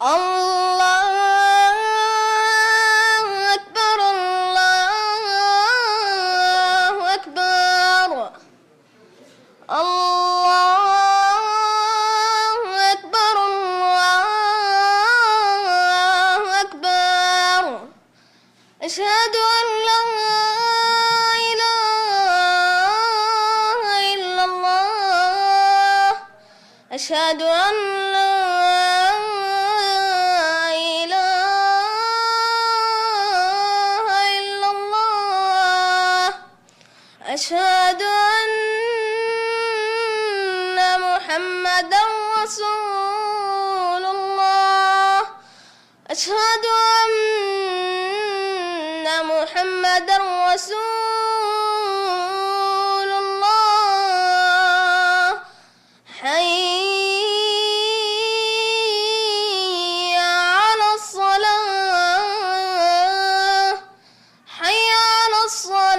الله أكبر الله أكبر الله أكبر الله أكبر أشهد أن لا إله إلا الله أشهد أن لا إله إلا الله أشهد أن محمدا رسول الله أشهد أن محمدا رسول الله حي على الصلاة حي على الصلاة